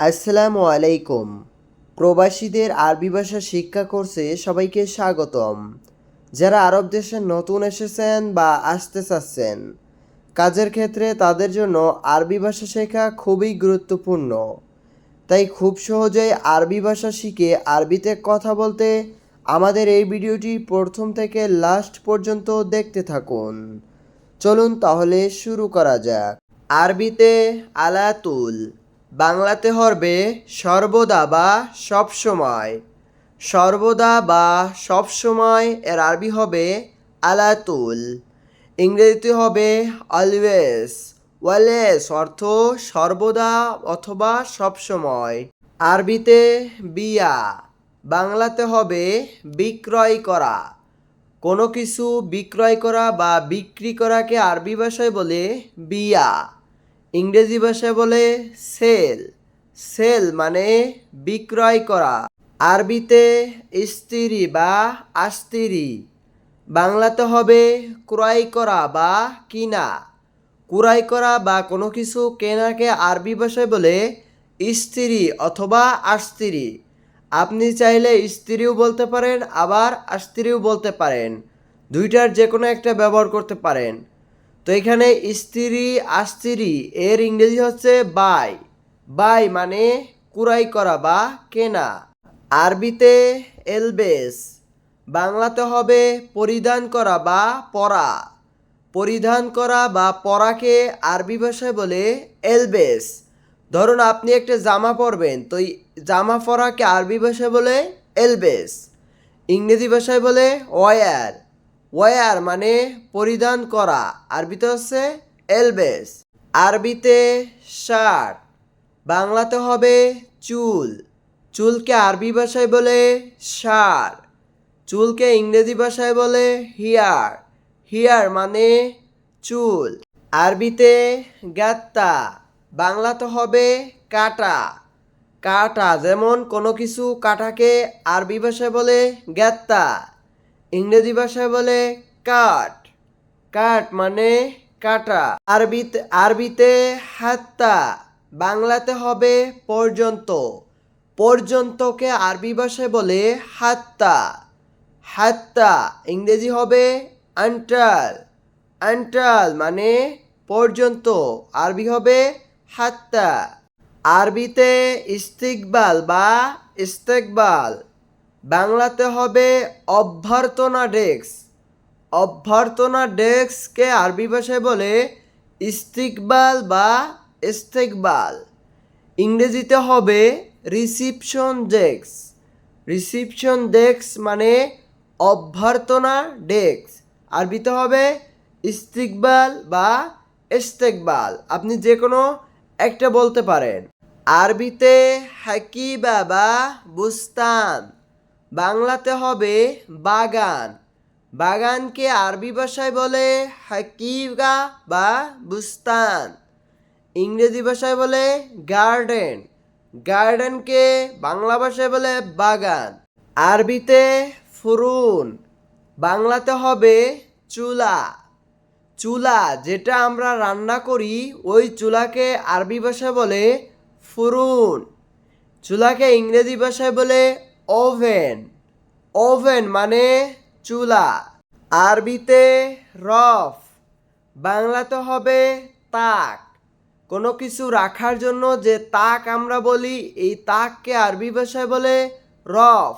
আসসালামু আলাইকুম। প্রবাসীদের আরবি ভাষা শিক্ষা কোর্সে সবাইকে স্বাগতম। যারা আরব দেশে নতুন এসেছেন বা আসতে চাচ্ছেন, কাজের ক্ষেত্রে তাদের জন্য আরবি ভাষা শেখা খুবই গুরুত্বপূর্ণ। তাই খুব সহজেই আরবি ভাষা শিখে আরবিতে কথা বলতে আমাদের এই ভিডিওটি প্রথম থেকে লাস্ট পর্যন্ত দেখতে থাকুন। চলুন তাহলে শুরু করা যাক। আরবিতে আলাতুল, বাংলাতে হবে সর্বদা বা সবসময়। সর্বদা বা সবসময় এর আরবি হবে আলাতুল। ইংরেজিতে হবে অলওয়েজ। ওয়ালেস অর্থ সর্বদা অথবা সবসময়। আরবিতে বিয়া, বাংলাতে হবে বিক্রয় করা। কোনো কিছু বিক্রয় করা বা বিক্রি করাকে আরবি ভাষায় বলে বিয়া। ইংরেজি ভাষায় বলে সেল। সেল মানে বিক্রয় করা। আরবিতে স্ত্রী বা আস্তিরি, বাংলাতে হবে ক্রয় করা বা কিনা। ক্রয় করা বা কোনো কিছু কেনাকে আরবি ভাষায় বলে স্ত্রী অথবা আস্তিরি। আপনি চাইলে স্ত্রীও বলতে পারেন, আবার আস্তিরিও বলতে পারেন। দুইটার যে কোনো একটা ব্যবহার করতে পারেন। তো এখানে স্ত্রী আস্তিরি এর ইংরেজি হচ্ছে বাই। বাই মানে ক্রয় করা বা কেনা। আরবিতে এলবেস, বাংলাতে হবে পরিধান করা বা পরা। পরিধান করা বা পরাকে আরবি ভাষায় বলে এলবেস। ধরুন আপনি একটা জামা পরবেন, তো এই জামা পরাকে আরবি ভাষায় বলে এলবেস। ইংরেজি ভাষায় বলে ওয়ার। ওয়ার মানে পরিধান করা, আরবিতে হচ্ছে এলবেস। আরবিতে শার্ট, বাংলাতে হবে চুল। চুলকে আরবি ভাষায় বলে শার। চুলকে ইংরেজি ভাষায় বলে হিয়ার। হিয়ার মানে চুল। আরবিতে গাত্তা, বাংলাতে হবে কাটা। কাটা যেমন কোনো কিছু কাটাকে আরবি ভাষায় বলে গাত্তা। ইংরেজি ভাষায় বলে কাট। কাট মানে কাটা। আরবিতে হাত্তা, বাংলাতে হবে পর্যন্ত। পর্যন্তকে আরবি ভাষায় বলে হাত্তা। হাত্তা ইংরেজি হবে আনটাল। আনটাল মানে পর্যন্ত, আরবি হবে হাত্তা। আরবিতে ইস্তিকবাল বা ইস্তেকবাল, বাংলাতে হবে অভ্যর্থনা ডেস্ক। অভ্যর্থনা ডেস্ককে আরবি ভাষায় বলে ইস্তিকবাল বা ইস্তেকবাল। ইংরেজিতে হবে রিসিপশন ডেস্ক। রিসিপশন ডেস্ক মানে অভ্যর্থনা ডেস্ক, আরবিতে হবে ইস্তিকবাল বা ইস্তেকবাল। আপনি যে কোনো একটা বলতে পারেন। আরবিতে হাকিবা বা বুস্তান, বাংলাতে হবে বাগান। বাগানকে আরবি ভাষায় বলে হাকিবা বা বুস্তান। ইংরেজি ভাষায় বলে গার্ডেন। গার্ডেনকে বাংলা ভাষায় বলে বাগান। আরবিতে ফুরুন, বাংলাতে হবে চুলা। চুলা যেটা আমরা রান্না করি, ওই চুলাকে আরবি ভাষায় বলে ফুরুন। চুলাকে ইংরেজি ভাষায় বলে ওভেন। ওভেন মানে চুলা। আরবিতে রফ, বাংলাতে হবে তাক। কোনো কিছু রাখার জন্য যে তাক আমরা বলি, এই তাককে আরবি ভাষায় বলে রফ।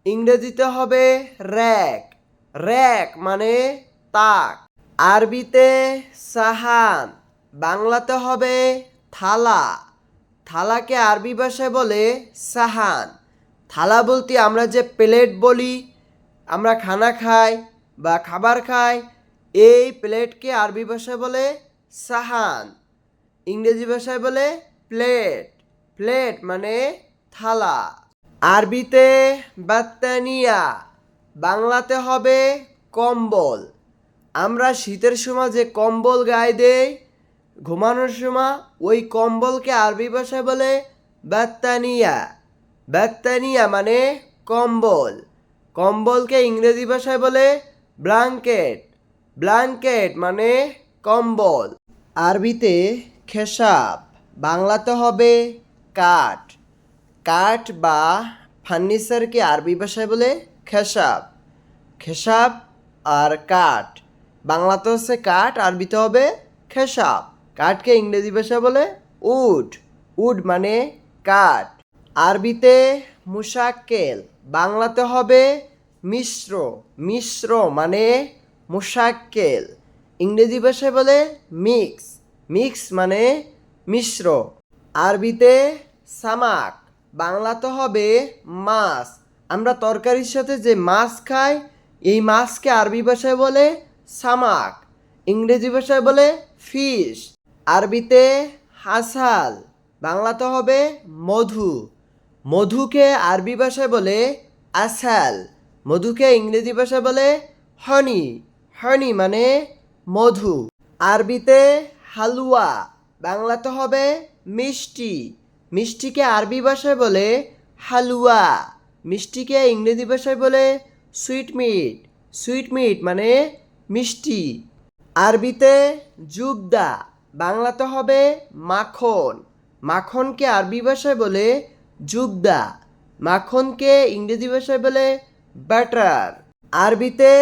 ইংরেজিতে হবে র্যাক। র্যাক মানে তাক। আরবিতে সাহান, বাংলাতে হবে থালা। থালাকে আরবি ভাষায় বলে সাহান। থালা বলতে আমরা যে প্লেট বলি, আমরা খানা খাই বা খাবার খাই, এই প্লেটকে আরবি ভাষায় বলে সাহান। ইংরেজি ভাষায় বলে প্লেট। প্লেট মানে থালা। আরবিতে বাত্তানিয়া, বাংলাতে হবে কম্বল। আমরা শীতের সময় যে কম্বল গায়ে দেই ঘুমানোর সময়, ওই কম্বলকে আরবি ভাষায় বলে বাত্তানিয়া। বাত্তানিয়া মানে কম্বল। কম্বলকে ইংরেজি ভাষায় বলে ব্ল্যাঙ্কেট। ব্ল্যাঙ্কেট মানে কম্বল। আরবিতে খেসাব, বাংলাতে হবে কাঠ। কাঠ বা ফার্নিচারকে আরবি ভাষায় বলে খেসাব। খেসাব আর কাঠ, বাংলাতে হচ্ছে কাঠ, আরবিতে হবে খেসাব। কাঠকে ইংরেজি ভাষায় বলে উড। উড মানে কাঠ। আরবিতে মুশাক্কেল, বাংলাতে হবে মিশ্র। মিশ্র মানে মুশাক্কেল, ইংরেজি ভাষায় বলে মিক্স। মিক্স মানে মিশ্র। আরবিতে সামাক, বাংলাতে হবে মাছ। আমরা তরকারির সাথে যে মাছ খাই, এই মাছকে আরবি ভাষায় বলে সামাক, ইংরেজি ভাষায় বলে ফিশ। আরবিতে হাসাল, বাংলাতে হবে মধু। মধুকে আরবি ভাষায় বলে আসাল, মধুকে ইংরেজি ভাষায় বলে হনি। হনি মানে মধু। আরবিতে হালুয়া, বাংলাতে হবে মিষ্টি। মিষ্টিকে আরবি ভাষায় বলে হালুয়া, মিষ্টিকে ইংরেজি ভাষায় বলে সুইটমিট। সুইটমিট মানে মিষ্টি। আরবিতে জুবদা, বাংলাতে হবে মাখন। মাখনকে আরবি ভাষায় বলে জুবদা, মাখনকে ইংরেজি ভাষায় বলে বাটার। আরবিতে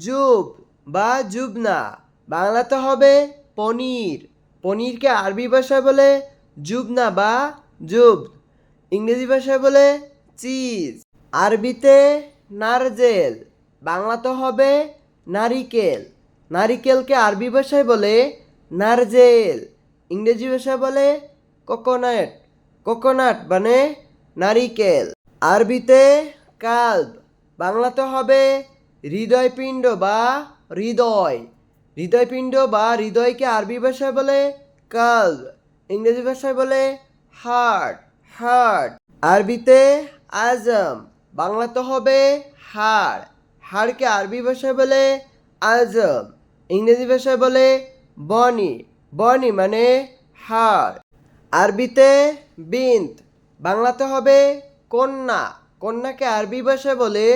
জুব বা জুবনা, বাংলাতে হবে পনির। পনিরকে আরবি ভাষায় বলে জুবনা বা জুব, ইংরেজি ভাষায় বলে চিজ। আরবিতে নারজেল, বাংলাতে হবে নারিকেল। নারিকেলকে আরবি ভাষায় বলে নারজেল, ইংরেজি ভাষায় বলে কোকোনাট। কোকোনাট মানে নারিকেল। আরবিতে কালব, বাংলাতে হবে হৃদয়পিণ্ড বা হৃদয়। হৃদয়পিণ্ড বা হৃদয়কে আরবি ভাষায় বলে কালব, ইংরেজি ভাষায় বলে হার্ট। হার্ট। আরবিতে আজম, বাংলাতে হবে হাড়। হাড়কে আরবি ভাষায় বলে আজম, ইংরেজি ভাষায় বলে বনি। বনি মানে হাড়। আরবিতে বিন্ত, বাংলাতে হবে কন্যা। কন্যাকে আরবি ভাষায় বলে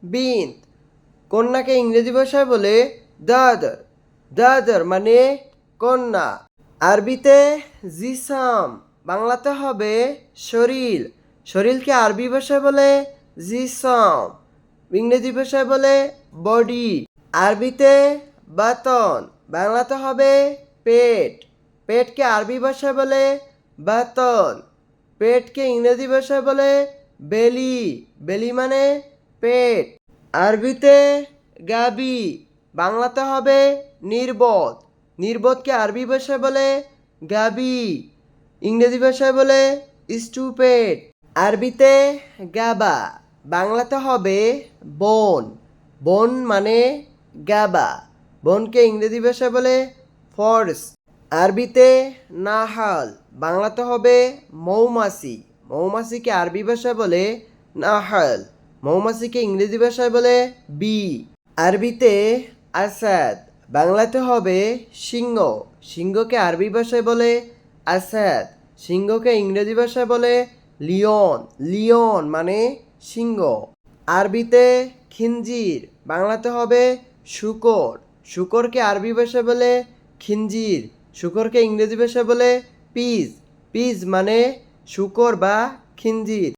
বিন্ত, কন্যাকে ইংরেজি ভাষায় বলে দাদর। দাদর মানে কন্যা। আরবিতে জিসাম, বাংলাতে হবে শরীর। শরীরকে আরবি ভাষায় বলে জিসাম, ইংরেজি ভাষায় বলে বডি। আরবিতে বাতন, বাংলাতে হবে পেট। পেটকে আরবি ভাষায় বলে বাতন, পেটকে ইংরেজি ভাষায় বলে বেলি। বেলি মানে পেট। আরবিতে গাবি, বাংলাতে হবে নির্বোধ। নির্বোধকে আরবি ভাষায় বলে গাবি, ইংরেজি ভাষায় বলে স্টুপেড। আরবিতে গাবা, বাংলাতে হবে বন। বন মানে গাবা, বনকে ইংরেজি ভাষায় বলে ফর্স। আরবিতে নাহাল, বাংলাতে হবে মৌমাছি। মৌমাছিকে আরবি ভাষায় বলে নাহাল, মৌমাছিকে ইংরেজি ভাষায় বলে বি। আরবিতে আসাদ, বাংলাতে হবে সিংহ। সিংহকে আরবি ভাষায় বলে আসাদ, সিংহকে ইংরেজি ভাষায় বলে লিওন। লিওন মানে সিংহ। আরবিতে খিনজির, বাংলাতে হবে শূকর। শূকরকে আরবি ভাষায় বলে খিনজির, শূকরকে ইংরেজি ভাষায় বলে পিজ। পিজ মানে শূকর বা খিনজির।